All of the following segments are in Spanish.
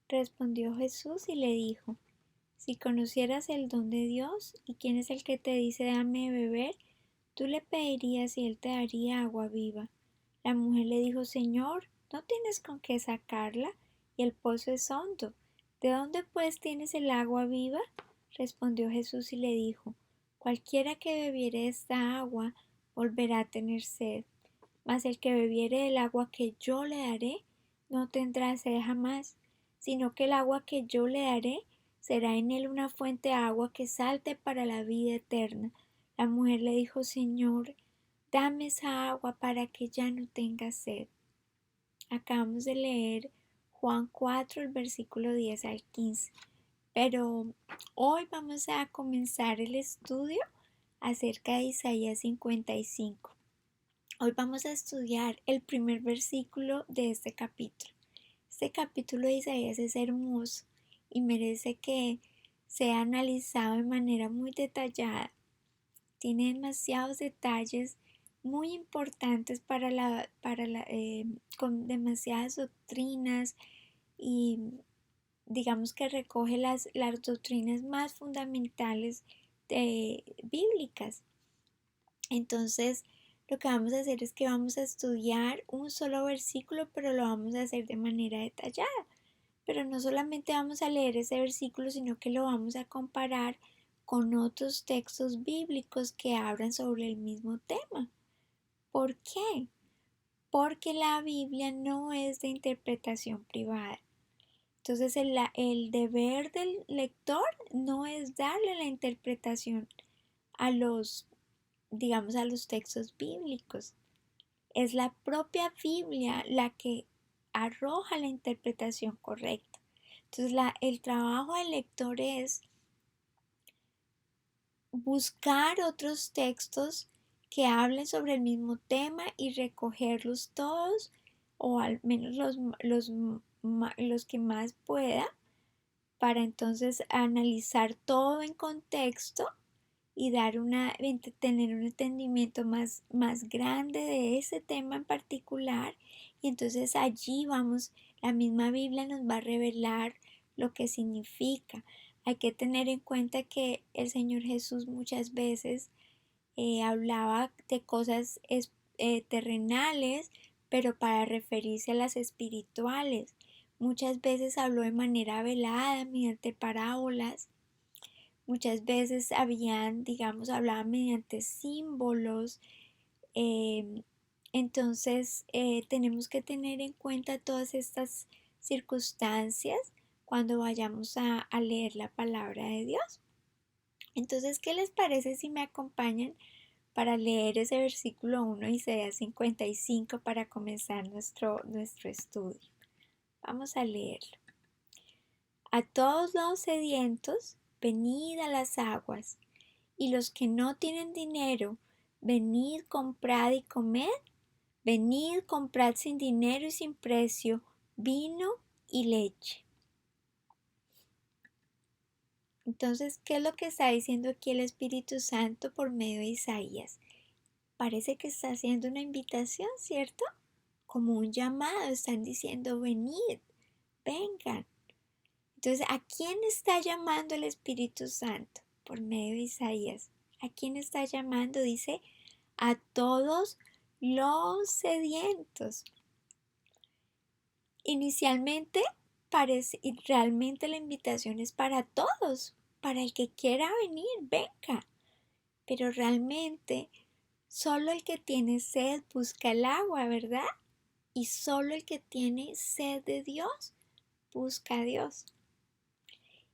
Respondió Jesús y le dijo: Si conocieras el don de Dios y quién es el que te dice dame de beber, tú le pedirías y él te daría agua viva. La mujer le dijo: Señor, no tienes con qué sacarla y el pozo es hondo. ¿De dónde pues tienes el agua viva? Respondió Jesús y le dijo: Cualquiera que bebiere esta agua volverá a tener sed, mas el que bebiere del agua que yo le daré no tendrá sed jamás, sino que el agua que yo le daré será en él una fuente de agua que salte para la vida eterna. La mujer le dijo: Señor, dame esa agua para que ya no tenga sed. Acabamos de leer Juan 4, el versículo 10 al 15. Pero hoy vamos a comenzar el estudio acerca de Isaías 55. Hoy vamos a estudiar el primer versículo de este capítulo. Este capítulo de Isaías es hermoso y merece que sea analizado de manera muy detallada. Tiene demasiados detalles muy importantes con demasiadas doctrinas y digamos que recoge las doctrinas más fundamentales bíblicas. Entonces, lo que vamos a hacer es que vamos a estudiar un solo versículo, pero lo vamos a hacer de manera detallada. Pero no solamente vamos a leer ese versículo, sino que lo vamos a comparar con otros textos bíblicos que hablan sobre el mismo tema. ¿Por qué? Porque la Biblia no es de interpretación privada. Entonces el deber del lector no es darle la interpretación a digamos, a los textos bíblicos. Es la propia Biblia la que arroja la interpretación correcta. Entonces el trabajo del lector es buscar otros textos que hablen sobre el mismo tema y recogerlos todos, o al menos los que más pueda, para entonces analizar todo en contexto y tener un entendimiento más grande de ese tema en particular. Y entonces allí la misma Biblia nos va a revelar lo que significa. Hay que tener en cuenta que el Señor Jesús muchas veces hablaba de cosas terrenales, pero para referirse a las espirituales. Muchas veces habló de manera velada, mediante parábolas. Muchas veces hablaban mediante símbolos. eh, entonces, tenemos que tener en cuenta todas estas circunstancias cuando vayamos a leer la palabra de Dios. Entonces, ¿qué les parece si me acompañan para leer ese versículo 1 de Isaías 55 para comenzar nuestro estudio? Vamos a leerlo. A todos los sedientos, venid a las aguas, y los que no tienen dinero, venid, comprad y comed. Venid, comprad sin dinero y sin precio vino y leche. Entonces, ¿qué es lo que está diciendo aquí el Espíritu Santo por medio de Isaías? Parece que está haciendo una invitación, ¿cierto? Como un llamado, están diciendo: venid, vengan. Entonces, ¿a quién está llamando el Espíritu Santo por medio de Isaías? ¿A quién está llamando? Dice: a todos los sedientos. Inicialmente y realmente la invitación es para todos, para el que quiera venir, venga. Pero realmente solo el que tiene sed busca el agua, ¿verdad? Y solo el que tiene sed de Dios busca a Dios.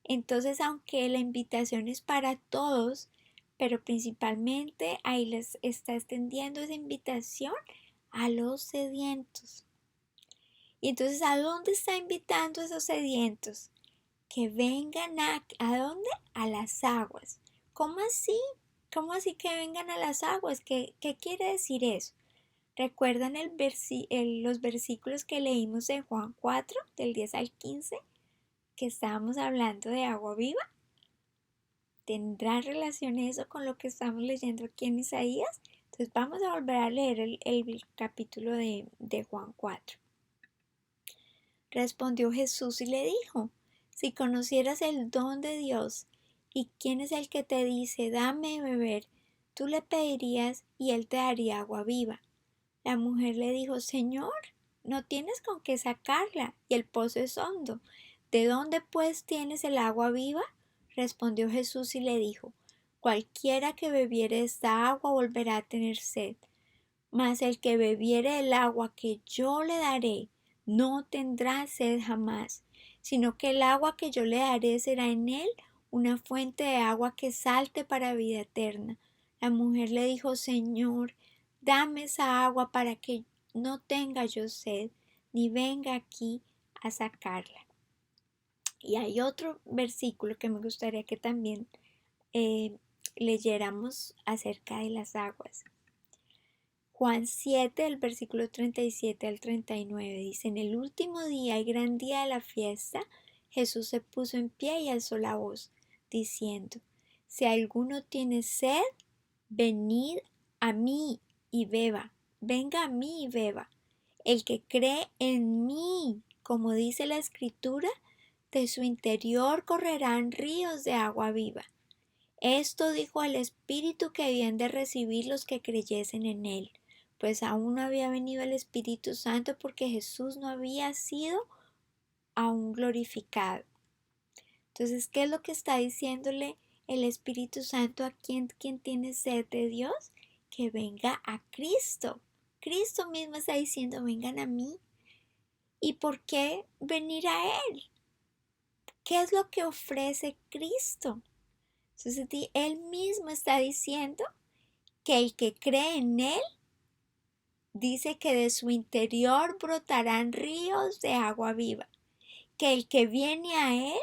Entonces, aunque la invitación es para todos, pero principalmente ahí les está extendiendo esa invitación a los sedientos. Y entonces, ¿a dónde está invitando a esos sedientos? Que vengan ¿a dónde? A las aguas. ¿Cómo así? ¿Cómo así que vengan a las aguas? ¿Qué quiere decir eso? ¿Recuerdan los versículos que leímos en Juan 4, del 10 al 15, que estábamos hablando de agua viva? ¿Tendrá relación eso con lo que estamos leyendo aquí en Isaías? Entonces vamos a volver a leer el capítulo de Juan 4. Respondió Jesús y le dijo: si conocieras el don de Dios y quién es el que te dice, dame de beber, tú le pedirías y él te daría agua viva. La mujer le dijo: Señor, no tienes con qué sacarla y el pozo es hondo. ¿De dónde pues tienes el agua viva? Respondió Jesús y le dijo: cualquiera que bebiere esta agua volverá a tener sed, mas el que bebiere el agua que yo le daré no tendrá sed jamás, sino que el agua que yo le daré será en él una fuente de agua que salte para vida eterna. La mujer le dijo: Señor, dame esa agua para que no tenga yo sed, ni venga aquí a sacarla. Y hay otro versículo que me gustaría que también eh, leyéramos acerca de las aguas. Juan 7, el versículo 37 al 39 dice: en el último día y gran día de la fiesta, Jesús se puso en pie y alzó la voz, diciendo: si alguno tiene sed, venid a mí y beba, venga a mí y beba. El que cree en mí, como dice la Escritura, de su interior correrán ríos de agua viva. Esto dijo al Espíritu que habían de recibir los que creyesen en él, pues aún no había venido el Espíritu Santo porque Jesús no había sido aún glorificado. Entonces, ¿qué es lo que está diciéndole el Espíritu Santo a quien tiene sed de Dios? Que venga a Cristo. Cristo mismo está diciendo: vengan a mí. ¿Y por qué venir a Él? ¿Qué es lo que ofrece Cristo? Entonces, Él mismo está diciendo que el que cree en Él, dice que de su interior brotarán ríos de agua viva. Que el que viene a Él,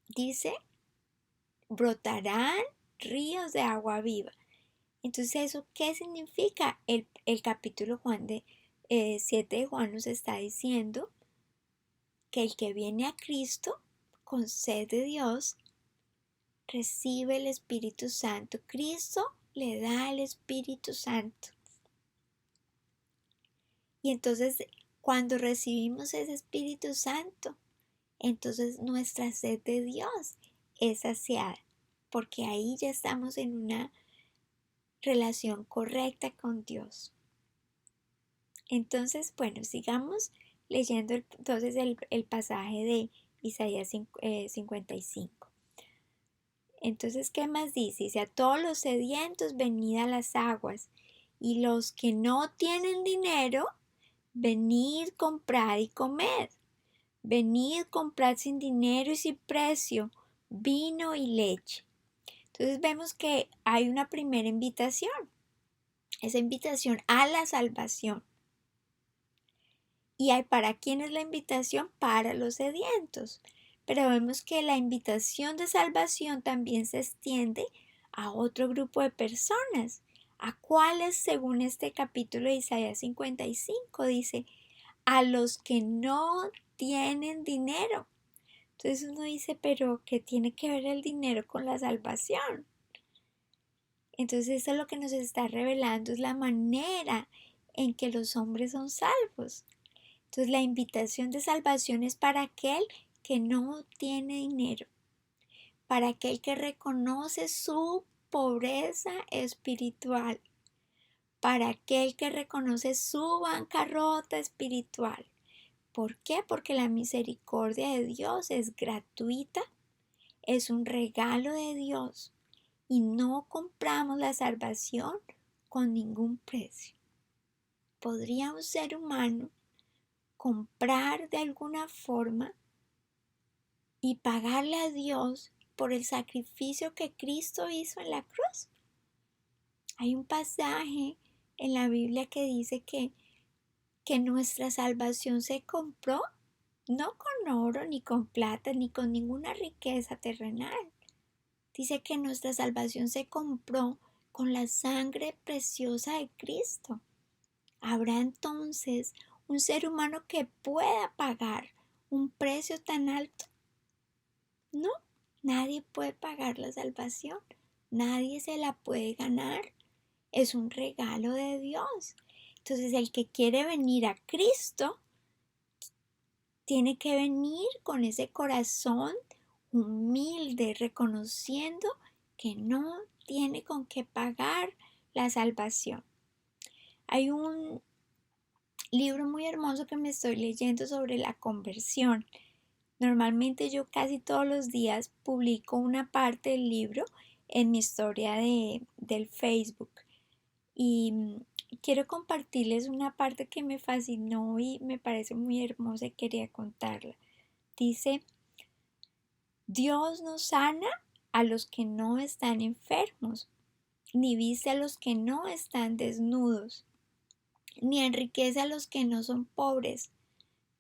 dice, brotarán ríos de agua viva. Entonces, ¿eso qué significa? El capítulo 7 de Juan nos está diciendo que el que viene a Cristo con sed de Dios, recibe el Espíritu Santo. Cristo le da el Espíritu Santo. Y entonces, cuando recibimos ese Espíritu Santo, entonces nuestra sed de Dios es saciada, porque ahí ya estamos en una relación correcta con Dios. Entonces, bueno, sigamos leyendo entonces el pasaje de Isaías 55. Entonces, ¿qué más dice? Dice: a todos los sedientos venid a las aguas, y los que no tienen dinero, venid, comprad y comed. Venid, comprad sin dinero y sin precio vino y leche. Entonces vemos que hay una primera invitación, esa invitación a la salvación. ¿Y para quién es la invitación? Para los sedientos. Pero vemos que la invitación de salvación también se extiende a otro grupo de personas. ¿A cuáles? Según este capítulo de Isaías 55 dice: a los que no tienen dinero. Entonces uno dice: pero ¿qué tiene que ver el dinero con la salvación? Entonces eso es lo que nos está revelando, es la manera en que los hombres son salvos. Entonces la invitación de salvación es para aquel que no tiene dinero, para aquel que reconoce su pobreza espiritual, para aquel que reconoce su bancarrota espiritual. ¿Por qué? Porque la misericordia de Dios es gratuita, es un regalo de Dios y no compramos la salvación con ningún precio. ¿Podría un ser humano comprar de alguna forma y pagarle a Dios por el sacrificio que Cristo hizo en la cruz? Hay un pasaje en la Biblia que dice que nuestra salvación se compró no con oro, ni con plata, ni con ninguna riqueza terrenal. Dice que nuestra salvación se compró con la sangre preciosa de Cristo. ¿Habrá entonces un ser humano que pueda pagar un precio tan alto? No, nadie puede pagar la salvación, nadie se la puede ganar, es un regalo de Dios. Entonces el que quiere venir a Cristo tiene que venir con ese corazón humilde, reconociendo que no tiene con qué pagar la salvación. Hay un libro muy hermoso que me estoy leyendo sobre la conversión. Normalmente yo casi todos los días publico una parte del libro en mi historia del Facebook y quiero compartirles una parte que me fascinó y me parece muy hermosa y quería contarla. Dice: Dios no sana a los que no están enfermos, ni viste a los que no están desnudos, ni enriquece a los que no son pobres,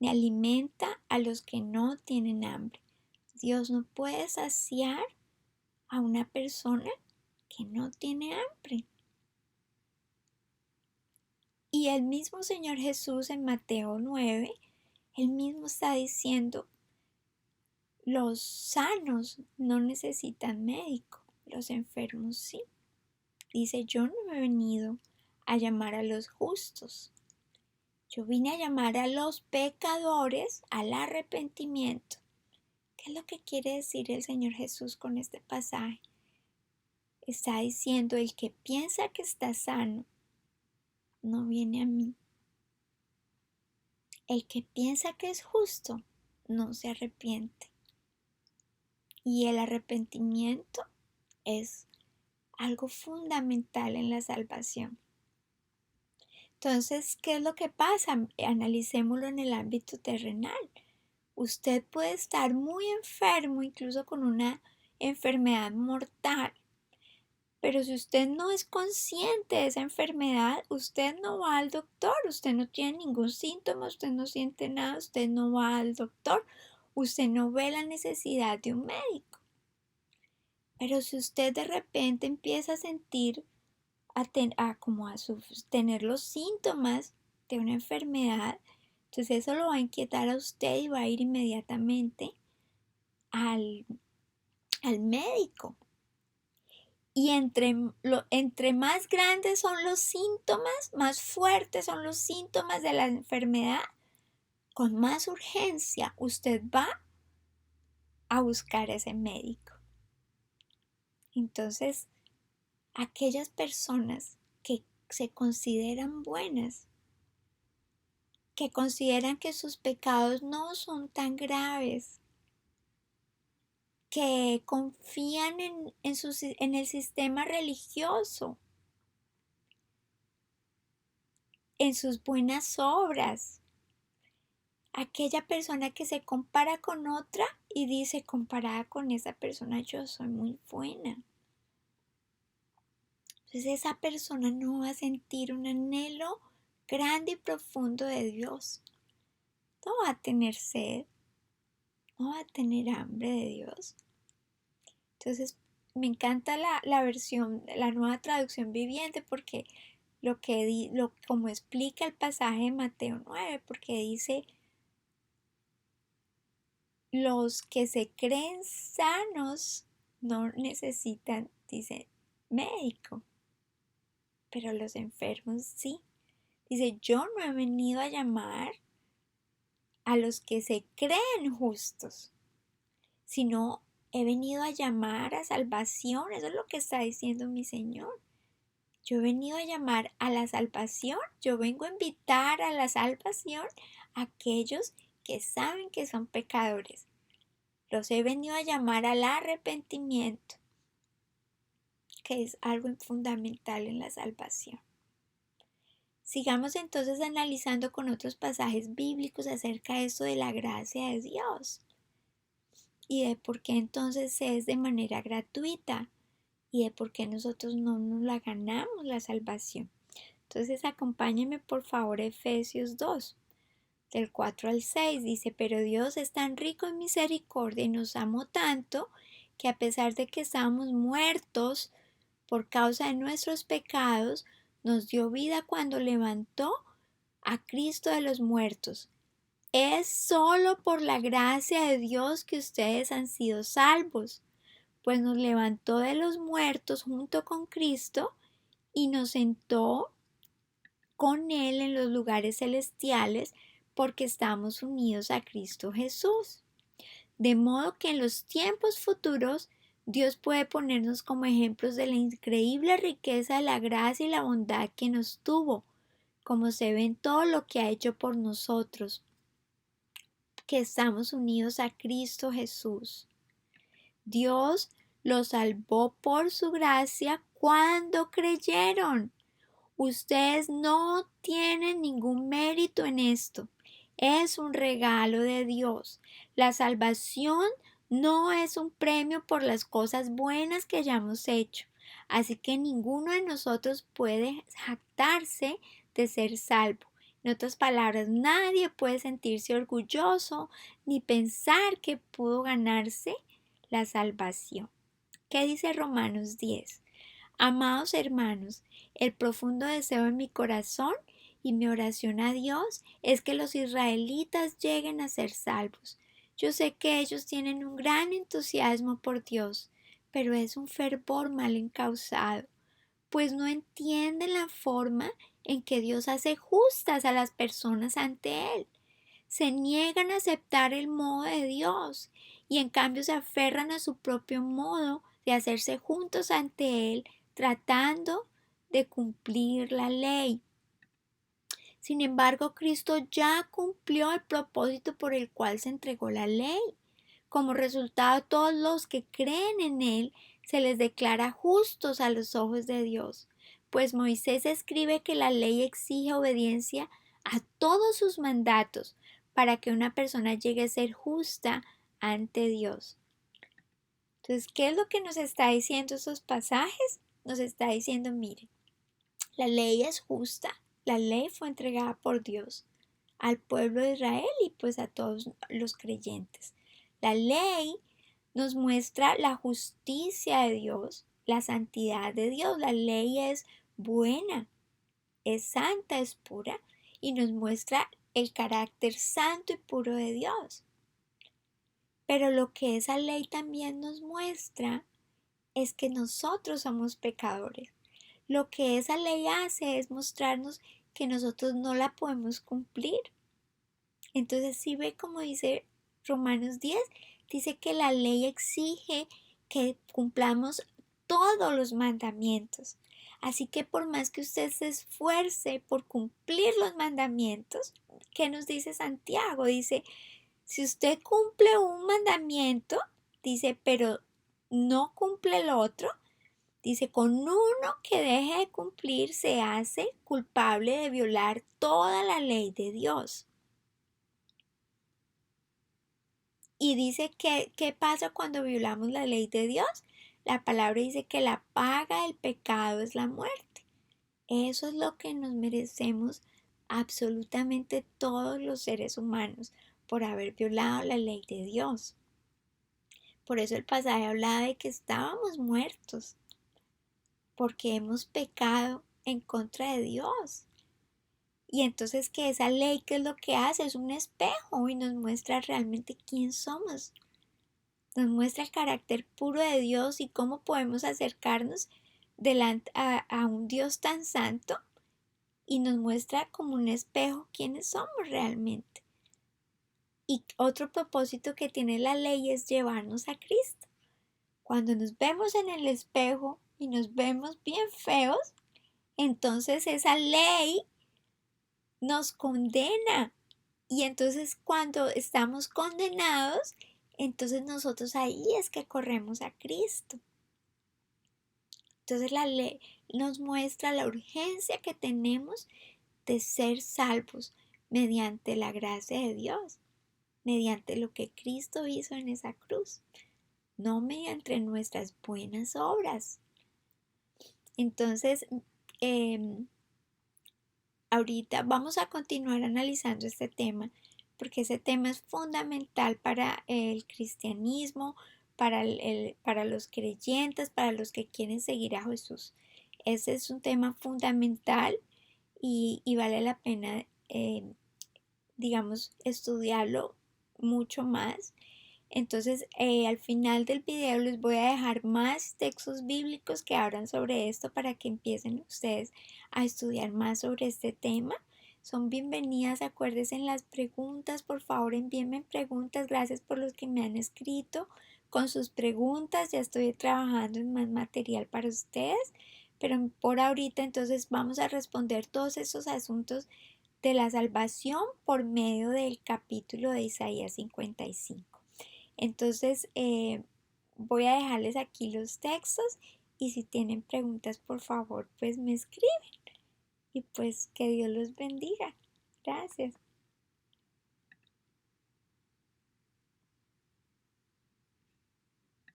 ni alimenta a los que no tienen hambre. Dios no puede saciar a una persona que no tiene hambre. Y el mismo Señor Jesús en Mateo 9, él mismo está diciendo: los sanos no necesitan médico, los enfermos sí. Dice: yo no he venido a llamar a los justos, yo vine a llamar a los pecadores al arrepentimiento. ¿Qué es lo que quiere decir el Señor Jesús con este pasaje? Está diciendo: el que piensa que está sano no viene a mí. El que piensa que es justo no se arrepiente. Y el arrepentimiento es algo fundamental en la salvación. Entonces, ¿qué es lo que pasa? Analicémoslo en el ámbito terrenal. Usted puede estar muy enfermo, incluso con una enfermedad mortal, pero si usted no es consciente de esa enfermedad, usted no va al doctor, usted no tiene ningún síntoma, usted no siente nada, usted no va al doctor, usted no ve la necesidad de un médico. Pero si usted de repente empieza a sentir, tener los síntomas de una enfermedad, entonces eso lo va a inquietar a usted y va a ir inmediatamente al médico. Y entre más grandes son los síntomas, más fuertes son los síntomas de la enfermedad, con más urgencia usted va a buscar a ese médico. Entonces, aquellas personas que se consideran buenas, que consideran que sus pecados no son tan graves, que confían en el sistema religioso, en sus buenas obras. Aquella persona que se compara con otra y dice: comparada con esa persona yo soy muy buena. Entonces esa persona no va a sentir un anhelo grande y profundo de Dios. No va a tener sed, no va a tener hambre de Dios. Entonces me encanta la versión, la nueva traducción viviente, porque como explica el pasaje de Mateo 9, porque dice: los que se creen sanos no necesitan, dice, médico, pero los enfermos sí. Dice: yo no he venido a llamar a los que se creen justos, sino he venido a llamar a salvación. Eso es lo que está diciendo mi Señor. Yo he venido a llamar a la salvación, yo vengo a invitar a la salvación a aquellos que saben que son pecadores. Los he venido a llamar al arrepentimiento, que es algo fundamental en la salvación. Sigamos entonces analizando con otros pasajes bíblicos acerca de esto de la gracia de Dios y de por qué entonces es de manera gratuita y de por qué nosotros no nos la ganamos la salvación. Entonces acompáñenme por favor a Efesios 2, del 4 al 6. Dice: pero Dios es tan rico en misericordia y nos amó tanto que a pesar de que estábamos muertos por causa de nuestros pecados, nos dio vida cuando levantó a Cristo de los muertos. Es solo por la gracia de Dios que ustedes han sido salvos, pues nos levantó de los muertos junto con Cristo y nos sentó con Él en los lugares celestiales porque estamos unidos a Cristo Jesús. De modo que en los tiempos futuros Dios puede ponernos como ejemplos de la increíble riqueza de la gracia y la bondad que nos tuvo, como se ve en todo lo que ha hecho por nosotros, que estamos unidos a Cristo Jesús. Dios los salvó por su gracia cuando creyeron. Ustedes no tienen ningún mérito en esto. Es un regalo de Dios. La salvación no es un premio por las cosas buenas que hayamos hecho. Así que ninguno de nosotros puede jactarse de ser salvo. En otras palabras, nadie puede sentirse orgulloso ni pensar que pudo ganarse la salvación. ¿Qué dice Romanos 10? Amados hermanos, el profundo deseo en mi corazón y mi oración a Dios es que los israelitas lleguen a ser salvos. Yo sé que ellos tienen un gran entusiasmo por Dios, pero es un fervor mal encausado, pues no entienden la forma en que Dios hace justas a las personas ante Él. Se niegan a aceptar el modo de Dios y en cambio se aferran a su propio modo de hacerse juntos ante Él, tratando de cumplir la ley. Sin embargo, Cristo ya cumplió el propósito por el cual se entregó la ley. Como resultado, a todos los que creen en Él se les declara justos a los ojos de Dios, pues Moisés escribe que la ley exige obediencia a todos sus mandatos para que una persona llegue a ser justa ante Dios. Entonces, ¿qué es lo que nos está diciendo esos pasajes? Nos está diciendo, miren, la ley es justa, la ley fue entregada por Dios al pueblo de Israel y pues a todos los creyentes. La ley nos muestra la justicia de Dios, la santidad de Dios. La ley es buena, es santa, es pura y nos muestra el carácter santo y puro de Dios. Pero lo que esa ley también nos muestra es que nosotros somos pecadores. Lo que esa ley hace es mostrarnos que nosotros no la podemos cumplir. Entonces, si ve como dice Romanos 10, dice que la ley exige que cumplamos todos los mandamientos. Así que por más que usted se esfuerce por cumplir los mandamientos, ¿qué nos dice Santiago? Dice, si usted cumple un mandamiento, dice, pero no cumple el otro, dice, con uno que deje de cumplir se hace culpable de violar toda la ley de Dios. Y dice que, ¿qué pasa cuando violamos la ley de Dios? La palabra dice que la paga del pecado es la muerte. Eso es lo que nos merecemos absolutamente todos los seres humanos por haber violado la ley de Dios. Por eso el pasaje hablaba de que estábamos muertos, porque hemos pecado en contra de Dios. Y entonces que esa ley, ¿qué es lo que hace? Es un espejo y nos muestra realmente quién somos. Nos muestra el carácter puro de Dios y cómo podemos acercarnos delante a un Dios tan santo y nos muestra como un espejo quiénes somos realmente. Y otro propósito que tiene la ley es llevarnos a Cristo. Cuando nos vemos en el espejo y nos vemos bien feos, entonces esa ley nos condena. Y entonces cuando estamos condenados, entonces nosotros ahí es que corremos a Cristo. Entonces la ley nos muestra la urgencia que tenemos de ser salvos mediante la gracia de Dios, mediante lo que Cristo hizo en esa cruz, no mediante nuestras buenas obras. Entonces, ahorita vamos a continuar analizando este tema porque ese tema es fundamental para el cristianismo, para los creyentes, para los que quieren seguir a Jesús. Ese es un tema fundamental y vale la pena, digamos, estudiarlo mucho más. Entonces, al final del video les voy a dejar más textos bíblicos que hablan sobre esto para que empiecen ustedes a estudiar más sobre este tema, son bienvenidas. Acuérdense en las preguntas, por favor envíenme preguntas. Gracias por los que me han escrito con sus preguntas. Ya estoy trabajando en más material para ustedes, pero por ahorita entonces vamos a responder todos esos asuntos de la salvación por medio del capítulo de Isaías 55. Entonces voy a dejarles aquí los textos y si tienen preguntas, por favor, pues me escriben. Y pues que Dios los bendiga. Gracias.